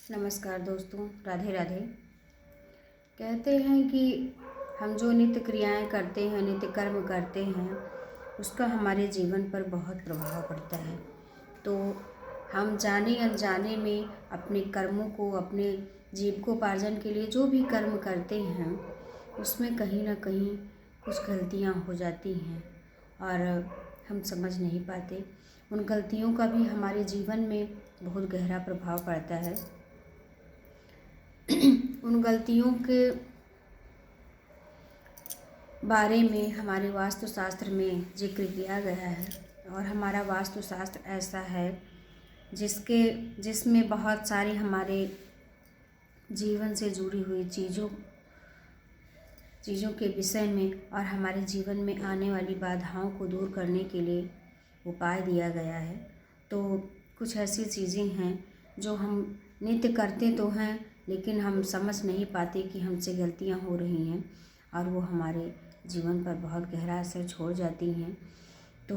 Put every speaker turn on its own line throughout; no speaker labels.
नमस्कार दोस्तों, राधे राधे। कहते हैं कि हम जो नित्य क्रियाएं करते हैं, नित्य कर्म करते हैं, उसका हमारे जीवन पर बहुत प्रभाव पड़ता है। तो हम जाने अनजाने में अपने कर्मों को, अपने जीविकोपार्जन के लिए जो भी कर्म करते हैं, उसमें कहीं ना कहीं कुछ गलतियां हो जाती हैं और हम समझ नहीं पाते। उन गलतियों का भी हमारे जीवन में बहुत गहरा प्रभाव पड़ता है। उन गलतियों के बारे में हमारे वास्तुशास्त्र में जिक्र किया गया है और हमारा वास्तुशास्त्र ऐसा है जिसमें बहुत सारे हमारे जीवन से जुड़ी हुई चीज़ों के विषय में और हमारे जीवन में आने वाली बाधाओं को दूर करने के लिए उपाय दिया गया है। तो कुछ ऐसी चीज़ें हैं जो हम नित्य करते तो हैं, लेकिन हम समझ नहीं पाते कि हमसे गलतियां हो रही हैं और वो हमारे जीवन पर बहुत गहरा असर छोड़ जाती हैं। तो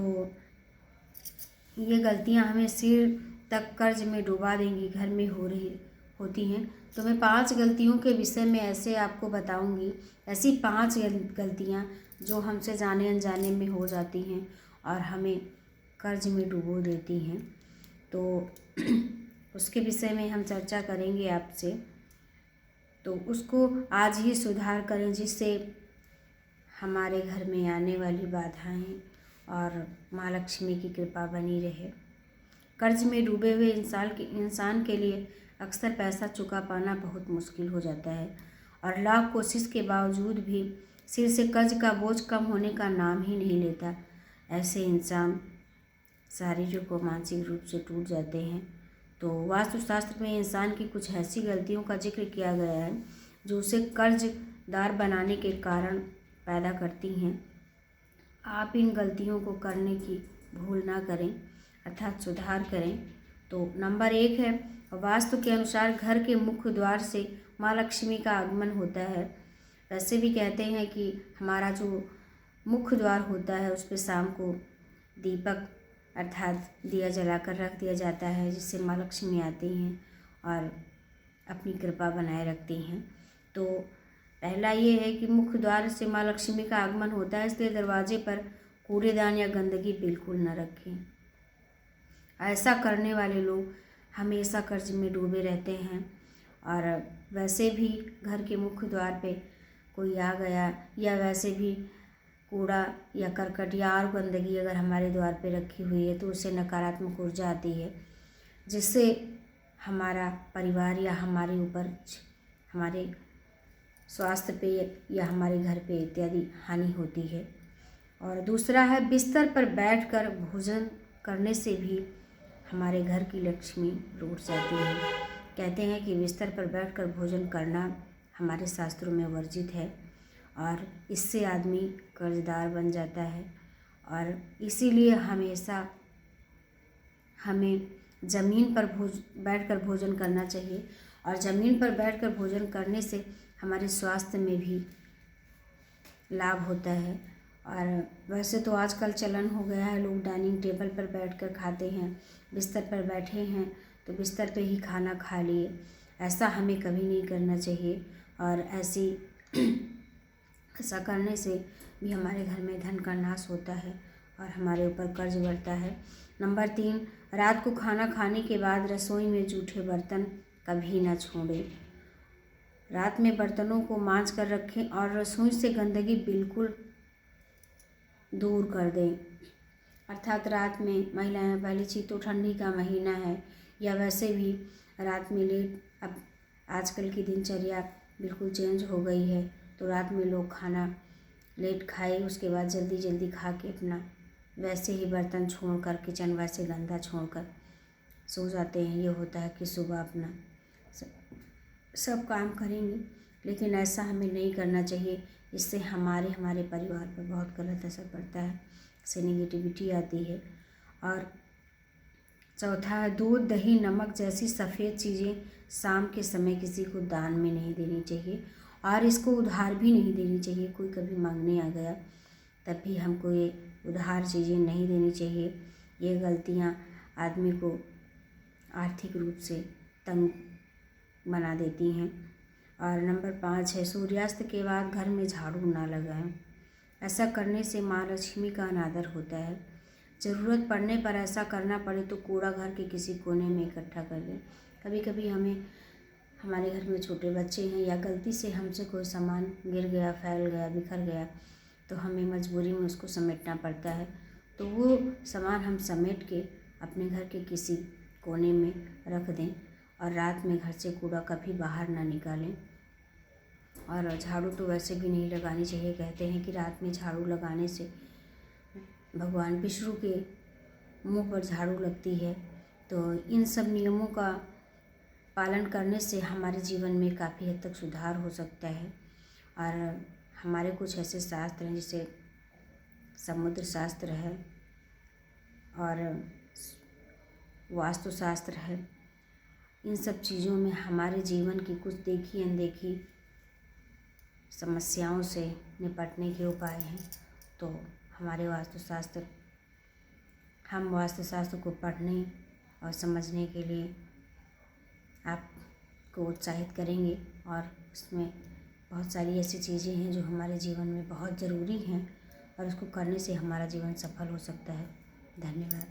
ये गलतियां हमें सिर तक कर्ज में डुबा देंगी, घर में होती हैं। तो मैं 5 गलतियों के विषय में ऐसे आपको बताऊंगी, ऐसी 5 गलतियां जो हमसे जाने अनजाने में हो जाती हैं और हमें कर्ज में डुबो देती हैं। तो उसके विषय में हम चर्चा करेंगे आपसे। तो उसको आज ही सुधार करें, जिससे हमारे घर में आने वाली बाधाएं और माँ लक्ष्मी की कृपा बनी रहे। कर्ज में डूबे हुए इंसान के लिए अक्सर पैसा चुका पाना बहुत मुश्किल हो जाता है और लाख कोशिश के बावजूद भी सिर से कर्ज का बोझ कम होने का नाम ही नहीं लेता। ऐसे इंसान शारीरिक व मानसिक रूप से टूट जाते हैं। तो वास्तुशास्त्र में इंसान की कुछ ऐसी गलतियों का जिक्र किया गया है जो उसे कर्जदार बनाने के कारण पैदा करती हैं। आप इन गलतियों को करने की भूल ना करें, अर्थात सुधार करें। तो नंबर 1 है, वास्तु के अनुसार घर के मुख्य द्वार से माँ लक्ष्मी का आगमन होता है। वैसे भी कहते हैं कि हमारा जो मुख्य द्वार होता है उस पर शाम को दीपक अर्थात दिया जलाकर रख दिया जाता है, जिससे माँ लक्ष्मी आती हैं और अपनी कृपा बनाए रखती हैं। तो पहला ये है कि मुख्य द्वार से माँ लक्ष्मी का आगमन होता है, इसलिए दरवाजे पर कूड़ेदान या गंदगी बिल्कुल न रखें। ऐसा करने वाले लोग हमेशा कर्ज में डूबे रहते हैं। और वैसे भी घर के मुख्य द्वार पे कोई आ गया या वैसे भी कूड़ा या करकट या और गंदगी अगर हमारे द्वार पे रखी हुई है तो उससे नकारात्मक ऊर्जा आती है, जिससे हमारा परिवार या हमारे ऊपर, हमारे स्वास्थ्य पे या हमारे घर पे इत्यादि हानि होती है। और दूसरा है, बिस्तर पर बैठकर भोजन करने से भी हमारे घर की लक्ष्मी रूठ जाती है। कहते हैं कि बिस्तर पर बैठकर भोजन करना हमारे शास्त्रों में वर्जित है और इससे आदमी कर्जदार बन जाता है। और इसीलिए हमेशा हमें ज़मीन पर बैठकर भोजन करना चाहिए। और ज़मीन पर बैठकर भोजन करने से हमारे स्वास्थ्य में भी लाभ होता है। और वैसे तो आजकल चलन हो गया है, लोग डाइनिंग टेबल पर बैठकर खाते हैं, बिस्तर पर बैठे हैं तो बिस्तर पे ही खाना खा लिए। ऐसा हमें कभी नहीं करना चाहिए और ऐसा करने से भी हमारे घर में धन का नाश होता है और हमारे ऊपर कर्ज बढ़ता है। नंबर 3, रात को खाना खाने के बाद रसोई में जूठे बर्तन कभी ना छोड़ें। रात में बर्तनों को मांज कर रखें और रसोई से गंदगी बिल्कुल दूर कर दें। अर्थात रात में महिलाएं, पहली चीज़ तो ठंडी का महीना है या वैसे भी रात में लेट, अब आजकल की दिनचर्या बिल्कुल चेंज हो गई है, तो रात में लोग खाना लेट खाए, उसके बाद जल्दी जल्दी खा के अपना वैसे ही बर्तन छोड़कर, किचन वैसे गंदा छोड़कर सो जाते हैं। ये होता है कि सुबह अपना सब काम करेंगे, लेकिन ऐसा हमें नहीं करना चाहिए। इससे हमारे परिवार पर बहुत गलत असर पड़ता है, इससे निगेटिविटी आती है। और चौथा है, दूध, दही, नमक जैसी सफ़ेद चीज़ें शाम के समय किसी को दान में नहीं देनी चाहिए और इसको उधार भी नहीं देनी चाहिए। कोई कभी मांगने आ गया तब भी हमको ये उधार चीज़ें नहीं देनी चाहिए। ये गलतियाँ आदमी को आर्थिक रूप से तंग बना देती हैं। और नंबर 5 है, सूर्यास्त के बाद घर में झाड़ू ना लगाएं। ऐसा करने से माँ लक्ष्मी का अनादर होता है। ज़रूरत पड़ने पर ऐसा करना पड़े तो कूड़ा घर के किसी कोने में इकट्ठा कर दें। कभी कभी हमारे घर में छोटे बच्चे हैं या गलती से हमसे कोई सामान गिर गया, फैल गया, बिखर गया, तो हमें मजबूरी में उसको समेटना पड़ता है। तो वो सामान हम समेट के अपने घर के किसी कोने में रख दें और रात में घर से कूड़ा कभी बाहर ना निकालें। और झाड़ू तो वैसे भी नहीं लगानी चाहिए। कहते हैं कि रात में झाड़ू लगाने से भगवान विष्णु के मुंह पर झाड़ू लगती है। तो इन सब नियमों का पालन करने से हमारे जीवन में काफ़ी हद तक सुधार हो सकता है। और हमारे कुछ ऐसे शास्त्र हैं जैसे समुद्र शास्त्र है और वास्तुशास्त्र है। इन सब चीज़ों में हमारे जीवन की कुछ देखी अनदेखी समस्याओं से निपटने के उपाय हैं। तो हम वास्तुशास्त्र को पढ़ने और समझने के लिए आपको उत्साहित करेंगे। और उसमें बहुत सारी ऐसी चीज़ें हैं जो हमारे जीवन में बहुत ज़रूरी हैं और उसको करने से हमारा जीवन सफल हो सकता है। धन्यवाद।